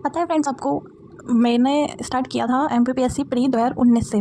पता है फ्रेंड्स आपको, मैंने स्टार्ट किया था एमपीपीएससी प्री 2019 से।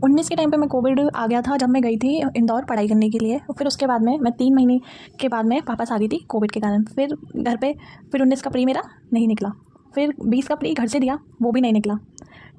19 के टाइम पे मैं कोविड आ गया था जब मैं गई थी इंदौर पढ़ाई करने के लिए। फिर उसके बाद में मैं 3 महीने के बाद में वापस आ गई थी कोविड के कारण। फिर घर पे फिर 19 का प्री मेरा नहीं निकला। फिर 20 का प्री घर से दिया, वो भी नहीं निकला।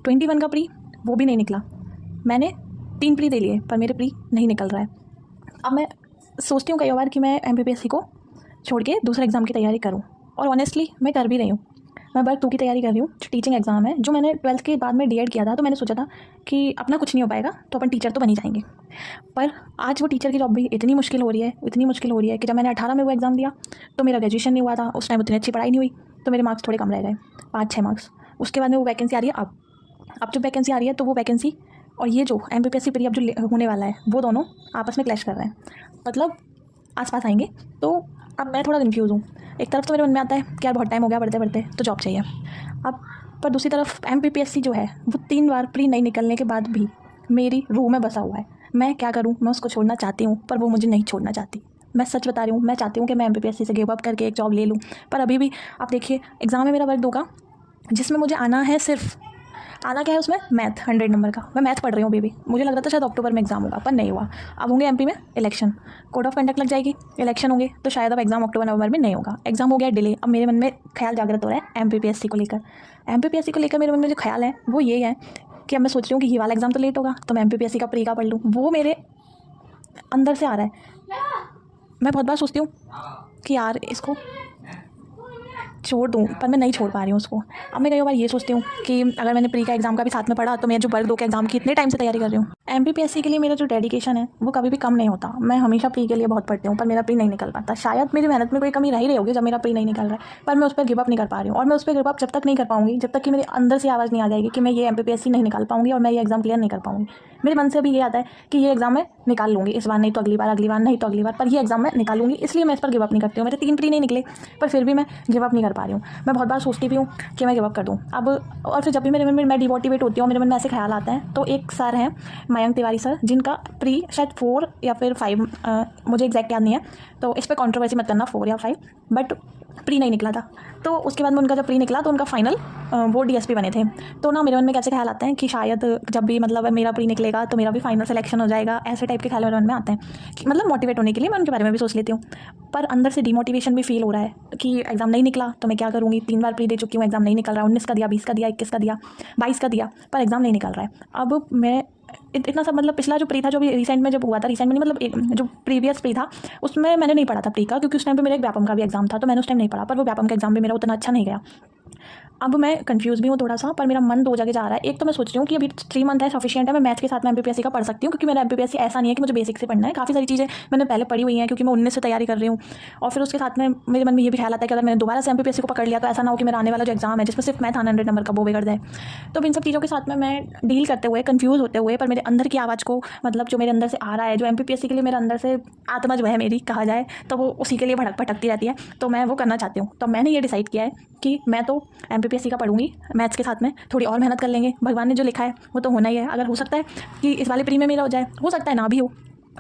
21 का प्री वो भी नहीं निकला। मैंने 3 प्री दे लिए पर मेरे प्री नहीं निकल रहा है। अब मैं सोचती हूँ कई बार कि मैं एमपीपीएससी को छोड़ के दूसरे एग्ज़ाम की तैयारी करूँ, और ऑनेस्टली मैं कर भी रही हूँ। मैं वर्क 2 की तैयारी कर रही हूँ, जो टीचिंग एग्ज़ाम है, जो मैंने 12th के बाद में डीएड किया था। तो मैंने सोचा था कि अपना कुछ नहीं हो पाएगा तो अपन टीचर तो बन ही जाएंगे। पर आज वो टीचर की जॉब भी इतनी मुश्किल हो रही है कि जब मैंने 18 में वो एग्ज़ाम दिया तो मेरा ग्रेजुएशन नहीं हुआ था। उस टाइम उतनी अच्छी पढ़ाई नहीं हुई तो मेरे मार्क्स थोड़े कम रह गए, 5-6 मार्क्स। उसके बाद में वो वैकेंसी आ रही है। अब जो वैकेंसी आ रही है तो वो वैकेंसी और ये जो एमपीपीएससी प्री अब जो होने वाला है वो दोनों आपस में क्लैश कर रहे हैं, मतलब आसपास आएंगे। तो अब मैं थोड़ा कन्फ्यूज़ हूँ। एक तरफ तो मेरे मन में आता है कि यार बहुत टाइम हो गया पढ़ते पढ़ते, तो जॉब चाहिए। अब पर दूसरी तरफ एमपीपीएससी जो है वो 3 बार प्री नहीं निकलने के बाद भी मेरी रूह में बसा हुआ है। मैं क्या करूँ? मैं उसको छोड़ना चाहती हूँ पर वो मुझे नहीं छोड़ना चाहती। मैं सच बता रही हूँ, मैं चाहती हूँ कि मैं एमपीपीएससी से गिव अप करके एक जॉब ले लूँ। पर अभी भी आप देखिए, एग्ज़ाम है मेरा वर्ग 2 का, जिसमें मुझे आना है सिर्फ, आना क्या है उसमें, मैथ 100 नंबर का। मैं मैथ पढ़ रही हूँ अभी भी। मुझे लग रहा था शायद अक्टूबर में एग्जाम होगा पर नहीं हुआ। अब होंगे एमपी में इलेक्शन, कोड ऑफ कंडक्ट लग जाएगी, इलेक्शन होंगे तो शायद अब एग्जाम अक्टूबर नवंबर में नहीं होगा। एग्जाम हो गया डिले। अब मेरे मन में ख्याल जागृत हो रहा है एमपीपीएससी को लेकर। एमपीपीएससी को लेकर मेरे मन में जो ख्याल है वो ये है कि अब मैं सोच रही हूँ कि ये वाला एग्जाम तो लेट होगा तो मैं एमपीपीएससी का प्री का पढ़ लूँ। वो मेरे अंदर से आ रहा है। मैं बहुत बार सोचती हूँ कि यार इसको छोड़ दूँ पर मैं नहीं छोड़ पा रही हूँ उसको। अब मैं कई बार ये सोचती हूँ कि अगर मैंने प्री का एग्ज़ाम का भी साथ में पढ़ा तो मैं जो वर्ग 2 के एग्ज़ाम की इतने टाइम से तैयारी कर रही हूँ, एमपीपीएससी के लिए मेरा जो डेडिकेशन है वो कभी भी कम नहीं होता। मैं हमेशा प्री के लिए बहुत पढ़ती हूँ पर मेरा प्री नहीं निकल पाता। शायद मेरी मेहनत में कोई कमी रह ही रही होगी जब मेरा प्री नहीं निकल रहा है, पर मैं उस पर गिव अप नहीं कर पा रही हूँ। और मैं उस पर गिव अप जब तक नहीं कर पाऊँगी जब तक कि मेरे अंदर से आवाज़ नहीं आ जाएगी कि मैं ये एमपीपीएससी नहीं निकाल पाऊँगी और मैं ये एग्ज़ाम क्लियर नहीं कर पाऊँगी। मेरे मन से भी ये आता है कि ये एग्ज़ाम मैं निकाल लूँगी, इस बार नहीं तो अगली बार नहीं तो अगली बार, पर ये एग्ज़ाम मैं निकालूंगी। इसलिए मैं इस पर गिव अप नहीं करती हूँ। मेरे 3 प्री नहीं निकले पर फिर भी मैं गिव अप नहीं कर पा रही हूँ। मैं बहुत बार सोचती भी हूँ कि मैं गिव अप कर दूँ अब। और फिर जब भी मेरे मन में मैं डिमोटिवेट होती हूँ, मेरे मन में ऐसे ख्याल आते हैं। तो एक सर हैं मयंक तिवारी सर, जिनका प्री शायद 4 या फिर 5, मुझे एग्जैक्ट याद नहीं है, तो इस पर कॉन्ट्रोवर्सी मत करना, 4 या 5, बट प्री नहीं निकला था। तो उसके बाद में उनका जब प्री निकला तो उनका फाइनल वो डीएसपी बने थे। तो ना मेरे मन में कैसे ख्याल आते हैं कि शायद जब भी मतलब मेरा प्री निकलेगा तो मेरा भी फाइनल सिलेक्शन हो जाएगा। ऐसे टाइप के ख्याल मेरे मन में आते हैं कि मतलब मोटिवेट होने के लिए मैं उनके बारे में भी सोच लेती हूँ। पर अंदर से डिमोटिवेशन भी फील हो रहा है कि एग्ज़ाम नहीं निकला तो मैं क्या करूँगी। 3 बार प्री दे चुकी हूँ, एग्ज़ाम नहीं निकल रहा। 19 का दिया, 20 का दिया, 21 का दिया, 22 का दिया, पर एग्ज़ाम नहीं निकल रहा है। अब मैं इतना सब मतलब पिछला जो प्री था जो भी रिसेंट में जब हुआ था, रिसेंट में नहीं मतलब एक जो प्रीवियस प्री था उसमें मैंने नहीं पढ़ा था प्री का, क्योंकि उस टाइम पे मेरा एक व्यापम का भी एग्जाम था तो मैंने उस टाइम नहीं पढ़ा। पर वो व्यापम का एग्जाम भी मेरा उतना अच्छा नहीं गया। अब मैं कंफ्यूज भी हूँ थोड़ा सा, पर मेरा मन 2 जगह जा रहा है। एक तो मैं सोच रही हूँ कि अभी 3 मंथ है, सफिशिएंट है, मैं मैथ के साथ में एमपीपीएससी का पढ़ सकती हूँ, क्योंकि मेरा एमपीपीएससी ऐसा नहीं है कि मुझे बेसिक से पढ़ना है। काफ़ी सारी चीज़ें मैंने पहले पढ़ी हुई हैं क्योंकि मैं 19 से तैयारी कर रही हूँ। और फिर उसके साथ में मेरे मन में ये भी ख्याल आता है कि अगर मैंने दोबारा से एमपीपीएससी को पकड़ लिया तो ऐसा ना हो कि मेरा आने वाला जो एग्जाम है जिसमें सिर्फ मैथ 100 नंबर का वो बिगड़ जाए। तो इन सब चीज़ों के साथ में मैं डील करते हुए, कन्फ्यूज़ होते हुए, पर मेरे अंदर की आवाज़ को मतलब जो मेरे अंदर से आ रहा है, जो एमपीपीएससी के लिए मेरे अंदर से आत्मा जो है मेरी कहा जाए तो वो उसी के लिए भटकती रहती है। तो मैं वो करना चाहती हूँ। तो मैंने ये डिसाइड किया है कि मैं तो एमपीपीएससी का पढ़ूंगी, मैथ्स के साथ में थोड़ी और मेहनत कर लेंगे। भगवान ने जो लिखा है वो तो होना ही है। अगर हो सकता है कि इस वाले प्री में मेरा हो जाए, हो सकता है ना भी हो,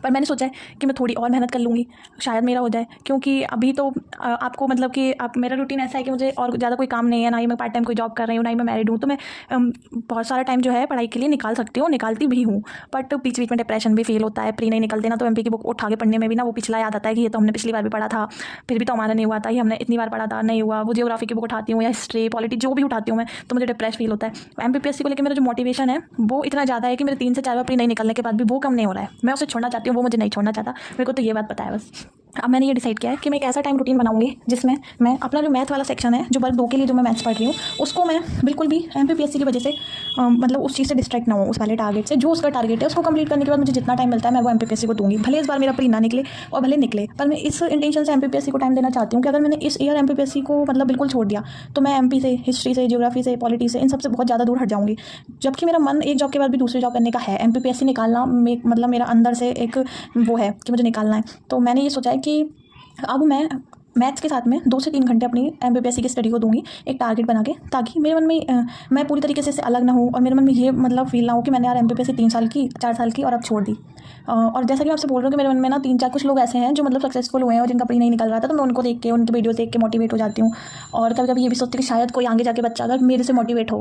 पर मैंने सोचा है कि मैं थोड़ी और मेहनत कर लूँगी, शायद मेरा हो जाए। क्योंकि अभी तो आपको मतलब कि आप, मेरा रूटीन ऐसा है कि मुझे और ज़्यादा कोई काम नहीं है, ना ही मैं पार्ट टाइम कोई जॉब कर रही हूँ, ना ही मैं मैरिड हूँ। तो मैं बहुत सारा टाइम जो है पढ़ाई के लिए निकाल सकती हूँ, निकालती भी हूँ। बट बीच बीच में डिप्रेशन भी फील होता है। प्री नहीं निकलते ना तो एमपी की बुक उठा के पढ़ने में भी ना वो पिछला याद आता है कि ये तो हमने पिछली बार भी पढ़ा था, फिर भी तो हमारा नहीं हुआ था, ये हमने इतनी बार पढ़ा था, नहीं हुआ। वो जियोग्राफी की बुक उठाती हूँ या हिस्ट्री पॉलिटी जो भी उठाती हूँ मैं, तो मुझे डिप्रेस फील होता है। एमपीपीएससी को लेकर मेरा जो मोटिवेशन है वो इतना ज़्यादा है कि मेरे 3 से 4 बार प्री नहीं निकलने के बाद भी वो कम नहीं हो रहा है। मैं उसे छोड़ना चाहती हूँ, वो मुझे नहीं छोड़ना चाहता। मेरे को तो ये बात पता है बस। अब मैंने ये डिसाइड किया है कि मैं एक ऐसा टाइम रूटीन बनाऊंगी जिसमें मैं अपना जो मैथ वाला सेक्शन है, जो वर्ग 2 के लिए जो मैं मैथ्स पढ़ रही हूँ, उसको मैं बिल्कुल भी एमपीपीएससी की वजह से मतलब उस चीज़ से डिस्ट्रैक्ट ना हो, उस वाले टारगेट से। जो उसका टारगेट है उसको कंप्लीट करने के बाद मुझे जितना टाइम मिलता है मैं वो एमपीपीएससी को दूंगी। भले इस बार मेरा प्री ना निकले और भले निकले, पर मैं इस इंटेंशन से एमपीपीएससी को टाइम देना चाहती हूँ कि अगर मैंने इस ईयर एमपीपीएससी को मतलब बिल्कुल छोड़ दिया तो मैं एमपी से, हिस्ट्री से, जियोग्राफी से, पॉलिटी से, इन सबसे बहुत ज़्यादा दूर हट जाऊँगी। जबकि मेरा मन एक जॉब के बाद भी दूसरी जॉब करने का है। एमपीपीएससी निकालना मतलब मेरा अंदर से एक वो है कि मुझे निकालना है। तो मैंने ये सोचा है कि अब मैं मैथ्स के साथ में 2 से 3 घंटे अपनी MPPSC की स्टडी को दूंगी एक टारगेट बना के, ताकि मेरे मन में मैं पूरी तरीके से इससे अलग ना हूँ और मेरे मन में ये मतलब फील ना हो कि मैंने यार MPPSC 3 साल की 4 साल की और अब छोड़ दी। और जैसा कि मैं आपसे बोल रही हूँ कि मेरे मन में ना 3-4 कुछ लोग ऐसे हैं जो मतलब सक्सेसफुल हुए हैं और जिनका प्री नहीं निकल रहा था, तो मैं उनको देख के, उनकी वीडियो देख के मोटिवेट हो जाती हूँ और कभी कभी ये भी सोचती हूँ कि शायद कोई आगे जाके बच्चा अगर मेरे से मोटिवेट हो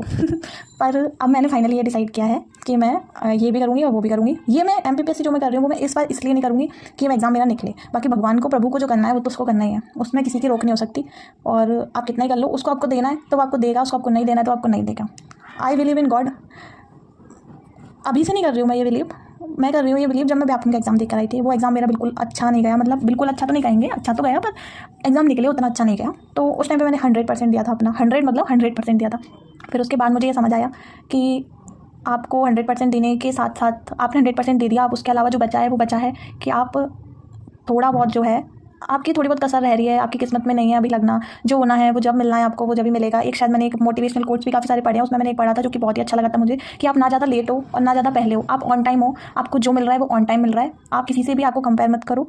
पर अब मैंने फाइनली ये डिसाइड किया है कि मैं ये भी करूँगी और वो भी करूँगी। ये मैं MPPSC जो मैं कर रही हूँ वो मैं इस बार इसलिए नहीं करूँगी कि मैं एग्ज़ाम मेरा निकले, बाकी भगवान को, प्रभु को जो करना है वो तो उसको करना ही है, उसमें किसी की रोक नहीं हो सकती। और आप कितना ही कर लो, उसको आपको देना है तो आपको देगा, उसको आपको नहीं देना है तो आपको नहीं देगा। I believe in God. अभी से नहीं कर रही हूँ मैं ये बिलीव, मैं कर रही हूँ ये बिलीव जब मैं व्यापम का एग्ज़ाम देकर आई थी। वो एग्ज़ाम मेरा बिल्कुल अच्छा नहीं गया, मतलब बिल्कुल अच्छा तो नहीं कहेंगे, अच्छा तो गया पर एग्ज़ाम निकले उतना अच्छा नहीं गया। तो उस टाइम पे मैंने 100% दिया था अपना, 100 मतलब 100% दिया था। फिर उसके बाद मुझे ये समझ आया कि आपको 100% देने के साथ साथ आपने 100% दे दिया, आप उसके अलावा जो बचा है वो बचा है कि आप थोड़ा बहुत जो है आपकी थोड़ी बहुत कसर रह रही है, आपकी किस्मत में नहीं है अभी लगना, जो होना है वो जब मिलना है आपको वो जब भी मिलेगा। एक शायद मैंने एक मोटिवेशनल कोट्स भी काफ़ी सारे पढ़े हैं, उसमें मैंने एक पढ़ा था जो कि बहुत ही अच्छा लगा था मुझे, कि आप ना ज़्यादा लेट हो और ना ज़्यादा पहले हो, आप ऑन टाइम हो, आपको जो मिल रहा है वो ऑन टाइम मिल रहा है। आप किसी से भी आपको कंपेयर मत करो।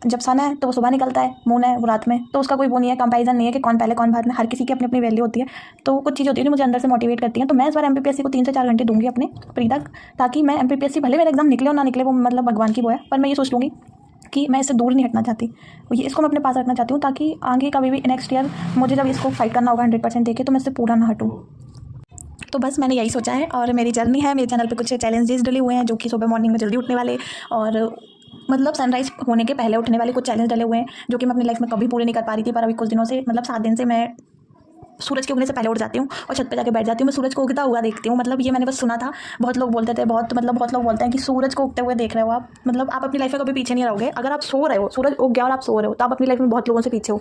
जब सन है तो वो सुबह निकलता है, मून है वो रात में, तो उसका कोई वो नहीं है, कंपैरिजन नहीं है कि कौन पहले कौन बाद में। हर किसी की अपनी अपनी वैल्यू होती है। तो कुछ चीज़ होती है जो मुझे अंदर से मोटिवेट करती हैं। तो मैं इस बार MPPSC को 3 से 4 घंटे दूंगी अपने प्री तक, ताकि मैं MPPSC भले मेरा एग्जाम निकले और ना निकले वो मतलब भगवान की वो है, पर मैं ये सोच लूँगी कि मैं इससे दूर नहीं हटना चाहती, ये इसको मैं अपने पास रखना चाहती हूँ, ताकि आगे कभी भी नेक्स्ट ईयर मुझे जब इसको फाइट करना होगा 100% देके तो मैं इससे पूरा ना हटूँ। तो बस मैंने यही सोचा है और मेरी जर्नी है। मेरे चैनल पे कुछ चैलेंजेस डले हुए हैं जो कि सुबह मॉर्निंग में जल्दी उठने वाले और मतलब सनराइज़ होने के पहले उठने वाले कुछ चैलेंज डले हुए हैं जो कि मैं अपनी लाइफ में कभी पूरे नहीं कर पा रही थी। पर अभी कुछ दिनों से, मतलब 7 दिन से मैं सूरज के उगने से पहले उठ जाती हूँ और छत पे जाके बैठ जाती हूँ। मैं सूरज को उगता हुआ देखती हूँ। मतलब ये मैंने बस सुना था, बहुत लोग बोलते थे, बहुत लोग बोलते हैं कि सूरज को उगते हुए देख रहे हो आप, मतलब आप अपनी लाइफ में कभी पीछे नहीं रहोगे। अगर आप सो रहे हो, सूरज उग गया और आप सो रहे हो, तो आप अपनी लाइफ में बहुत लोगों से पीछे हो।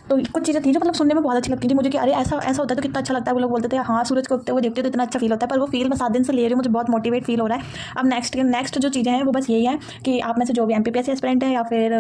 तो कुछ चीज़ें थी जो मतलब सुनने में बहुत अच्छी लगती थी मुझे कि अरे ऐसा ऐसा होता है तो कितना अच्छा लगता है। वो लोग बोलते थे हाँ सूरज को उगते हुए देखते हो तो इतना अच्छा फील होता है। पर वो फील मैं 7 दिन से ले रही हूँ, मुझे बहुत मोटिवेट फील हो रहा है। अब नेक्स्ट जो चीज़ें हैं वो बस यही है कि आप में से जो भी MPPSC एस्पिरेंट है या फिर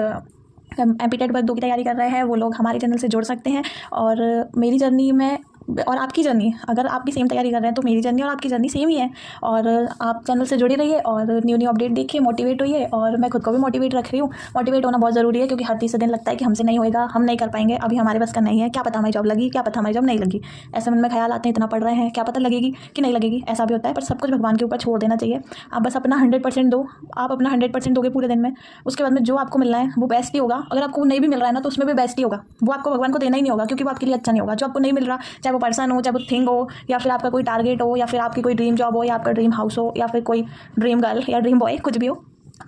MPTET वर्ग 2 की तैयारी कर रहे हैं वो लोग हमारे चैनल से जुड़ सकते हैं। और मेरी जर्नी में और आपकी जर्नी, अगर आप भी सेम तैयारी कर रहे हैं तो मेरी जर्नी और आपकी जर्नी सेम ही है। और आप चैनल से जुड़े रहिए और न्यू अपडेट देखिए, मोटिवेट होइए। और मैं खुद को भी मोटिवेट रख रही हूँ। मोटिवेट होना बहुत ज़रूरी है क्योंकि हर तीसरे दिन लगता है कि हमसे नहीं होएगा, हम नहीं कर पाएंगे, अभी हमारे बस का नहीं है, क्या पता हमारी जॉब लगी, क्या पता हमारी जॉब नहीं लगी। ऐसे मन में ख्याल आते हैं, इतना पढ़ रहे हैं, क्या पता लगेगी कि नहीं लगेगी, ऐसा भी होता है। पर सब कुछ भगवान के ऊपर छोड़ देना चाहिए। आप बस अपना 100% दो, आप अपना 100% दोगे पूरे दिन में, उसके बाद में जो आपको मिलना है वो बेस्ट ही होगा। अगर आपको नहीं भी मिल रहा है ना तो उसमें भी बेस्ट ही होगा, वो आपको भगवान को देना ही नहीं होगा क्योंकि वो आपके लिए अच्छा नहीं होगा। जो आपको नहीं मिल रहा, चाहे वो पर्सन हो, चाहे वो थिंग हो, या फिर आपका कोई टारगेट हो, या फिर आपकी कोई ड्रीम जॉब हो, या आपका ड्रीम हाउस हो, या फिर कोई ड्रीम गर्ल या ड्रीम बॉय, कुछ भी हो,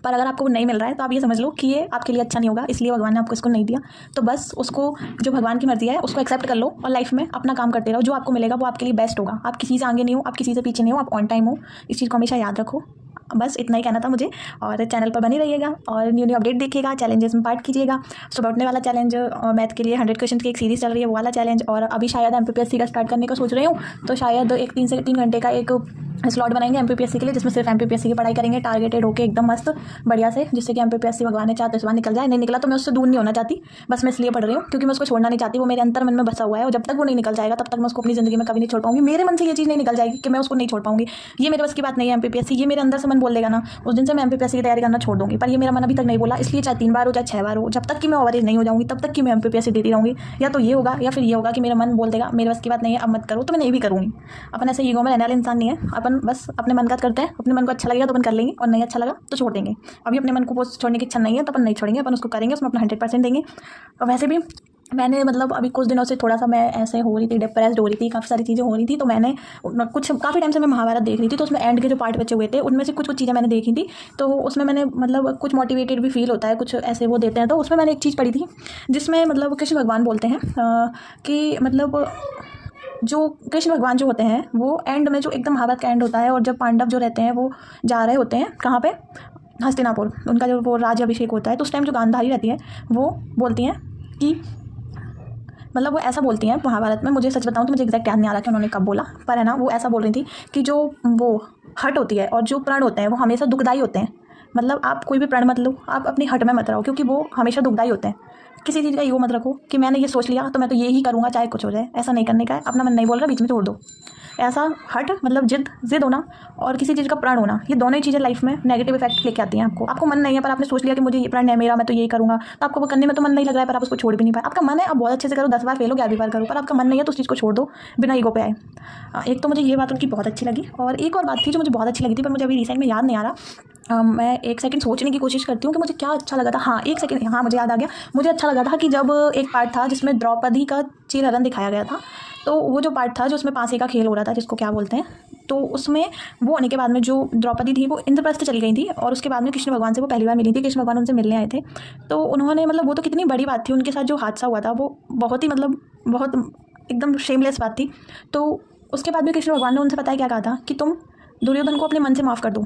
पर अगर आपको वो नहीं मिल रहा है तो आप ये समझ लो कि ये आपके लिए अच्छा नहीं होगा, इसलिए भगवान ने आपको इसको नहीं दिया। तो बस उसको, जो भगवान की मर्जी है उसको एक्सेप्ट कर लो और लाइफ में अपना काम करते रहो। जो आपको मिलेगा वो आपके लिए बेस्ट होगा। आप किसी से आगे नहीं हो, आप किसी से पीछे नहीं हो, आप ऑन टाइम हो। इस चीज़ को हमेशा याद रखो। बस इतना ही कहना था मुझे। और चैनल पर बने रहिएगा और न्यू अपडेट देखिएगा, चैलेंजेस में पार्ट कीजिएगा। सुबह उठने वाला चैलेंज, मैथ के लिए 100 क्वेश्चन की एक सीरीज़ चल रही है वो वाला चैलेंज, और अभी शायद MPPSC का स्टार्ट करने का सोच रही हूँ। तो शायद 3 से 3 घंटे का एक स्लॉट बनाएंगे MPPSC के लिए, जिसमें सिर्फ MPPSC की पढ़ाई करेंगे, टारगेटेड होकर एकदम मस्त बढ़िया से, जिससे कि MPPSC भगवान ने चाहते तो इस बार निकल जाए। नहीं निकला तो मैं उससे दूर नहीं होना चाहती, बस मैं इसलिए पढ़ रही हूँ क्योंकि मैं उसको छोड़ना नहीं चाहती। वो मेरे अंतर मन में बसा हुआ है और जब तक वो नहीं निकल जाएगा तब तक मैं उसको अपनी ज़िंदगी में कभी नहीं छोड़ पाऊंगी। मेरे मन से ये चीज़ नहीं निकल जाएगी कि मैं उसको नहीं छोड़ पाऊंगी, ये मेरे बस की बात नहीं है। MPPSC ये मेरे अंदर से मन बोल देगा ना, उस दिन से मैं MPPSC की तैयारी करना छोड़ दूंगी। पर ये मेरा मन अभी तक नहीं बोला, इसलिए चाहे 3 बार हो चाहे 6 बार हो, जब तक कि मैं ओवरेज नहीं हो जाऊंगी तब तक कि मैं MPPSC देती रहूंगी। या तो ये होगा या फिर ये होगा कि मेरा मन बोल देगा मेरे बस की बात नहीं है, अब मत करो, तो मैं नहीं भी करूँगी। अपन ऐसे ईगो में रहने वाले इंसान नहीं है। अपन बस अपने मन का करते हैं, अपने मन को अच्छा लगेगा तो अपन कर लेंगे और नहीं अच्छा लगा तो छोड़ देंगे। अभी अपने मन को छोड़ने की इच्छा नहीं है तो अपन नहीं छोड़ेंगे, अपन उसको करेंगे, उसमें अपना 100% देंगे। और वैसे भी मैंने मतलब अभी कुछ दिनों से थोड़ा सा मैं ऐसे हो रही थी, डिप्रेस्ड हो रही थी, काफ़ी सारी चीज़ें हो रही थी। तो मैंने काफ़ी टाइम से मैं महाभारत देख रही थी, तो उसमें एंड के जो पार्ट बचे हुए थे उनमें से कुछ चीज़ें मैंने देखी थी। तो उसमें मैंने मतलब कुछ मोटिवेटेड भी फील होता है, कुछ ऐसे वो देते हैं। तो उसमें मैंने एक चीज़ पढ़ी थी जिसमें मतलब कृष्ण भगवान बोलते हैं कि मतलब जो कृष्ण भगवान जो होते हैं वो एंड में, जो एकदम महाभारत का एंड होता है और जब पांडव जो रहते हैं वो जा रहे होते हैं कहाँ पे, हस्तिनापुर, उनका जो वो राज्याभिषेक होता है, तो उस टाइम जो गांधारी रहती है वो बोलती हैं कि मतलब वो ऐसा बोलती हैं महाभारत में, मुझे सच बताऊं तो मुझे एग्जैक्ट याद नहीं आ रहा कि उन्होंने कब बोला, पर है ना वो ऐसा बोल रही थी कि जो वो हट होती है और जो प्रण होते हैं वो हमेशा दुखदायी होते हैं। मतलब आप कोई भी प्रण मत लो, आप अपनी हट में मत रहो, क्योंकि वो हमेशा दुखदायी होते हैं। किसी चीज़ का ईगो मत रखो कि मैंने ये सोच लिया तो मैं तो ये ही करूँगा चाहे कुछ हो जाए, ऐसा नहीं करने का है। अपना मन नहीं बोल रहा, बीच में छोड़ दो। ऐसा हट मतलब जिद होना और किसी चीज़ का प्रण होना, ये दोनों ही चीज़ें लाइफ में नेगेटिव इफेक्ट लेके आती हैं। आपको मन नहीं है पर आपने सोच लिया कि मुझे ये प्रण है मेरा, मैं तो यही करूँगा, तो आपको वो करने में तो मन नहीं लग रहा है पर आप उसको छोड़ भी नहीं पाए। आपका मन है आप बहुत अच्छे से करो, 10 बार फेल हो 11वीं बार करो, पर आपका मन नहीं है तो उस चीज़ को छोड़ दो बिना ईगो पे आए। एक तो मुझे ये बात उनकी बहुत अच्छी लगी, और एक और बात थी जो मुझे बहुत अच्छी लगी थी पर मुझे अभी रिसेंट में याद नहीं आ रहा। मैं एक सेकंड सोचने की कोशिश करती हूँ कि मुझे क्या अच्छा लगा था। हाँ, एक सेकंड, हाँ मुझे याद आ गया। मुझे अच्छा लगा था कि जब एक पार्ट था जिसमें द्रौपदी का चीरहरण दिखाया गया था, तो वो जो पार्ट था जो उसमें पासे का खेल हो रहा था जिसको क्या बोलते हैं, तो उसमें वो होने के बाद में जो द्रौपदी थी वो इंद्रप्रस्थ चली गई थी, और उसके बाद में कृष्ण भगवान से वो पहली बार मिली थी। कृष्ण भगवान उनसे मिलने आए थे, तो उन्होंने मतलब वो तो कितनी बड़ी बात थी, उनके साथ जो हादसा हुआ था वो बहुत ही मतलब बहुत एकदम शेमलेस बात थी। तो उसके बाद भी कृष्ण भगवान ने उनसे पता है क्या कहा था कि तुम दुर्योधन को अपने मन से माफ़ कर दो,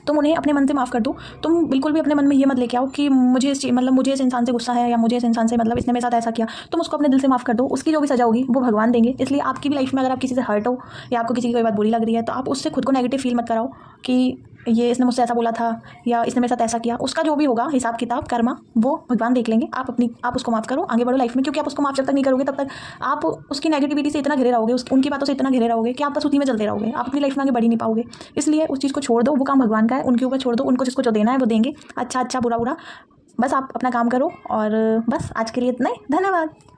तुम उन्हें अपने मन से माफ़ कर दो। तुम बिल्कुल भी अपने मन में ये मत लेके आओ कि मुझे मुझे इस इंसान से गुस्सा है या मुझे इस इंसान से मतलब इसने मेरे साथ ऐसा किया। तुम उसको अपने दिल से माफ़ कर दो, उसकी जो भी सज़ा होगी वो भगवान देंगे। इसलिए आपकी भी लाइफ में अगर आप किसी से हर्ट हो या आपको किसी की कोई बात बुरी लग रही है तो आप उससे खुद को नेगेटिव फील मत कराओ कि ये इसने मुझसे ऐसा बोला था या इसने मेरे साथ ऐसा किया। उसका जो भी होगा हिसाब किताब कर्मा वो भगवान देख लेंगे। आप उसको माफ़ करो, आगे बढ़ो लाइफ में, क्योंकि आप उसको माफ़ जब तक नहीं करोगे तब तक आप उसकी नेगेटिविटी से इतना घिरे रहोगे, उनकी बातों से इतना घिरे रहोगे कि आप बस उसी में चलते रहोगे, आप अपनी लाइफ में आगे बढ़ ही नहीं पाओगे। इसलिए उस चीज़ को छोड़ दो, वो काम भगवान का है, उनके ऊपर छोड़ दो, उनको जिसको जो देना है वो देंगे, अच्छा अच्छा बुरा बुरा। बस आप अपना काम करो, और बस आज के लिए इतना ही। धन्यवाद।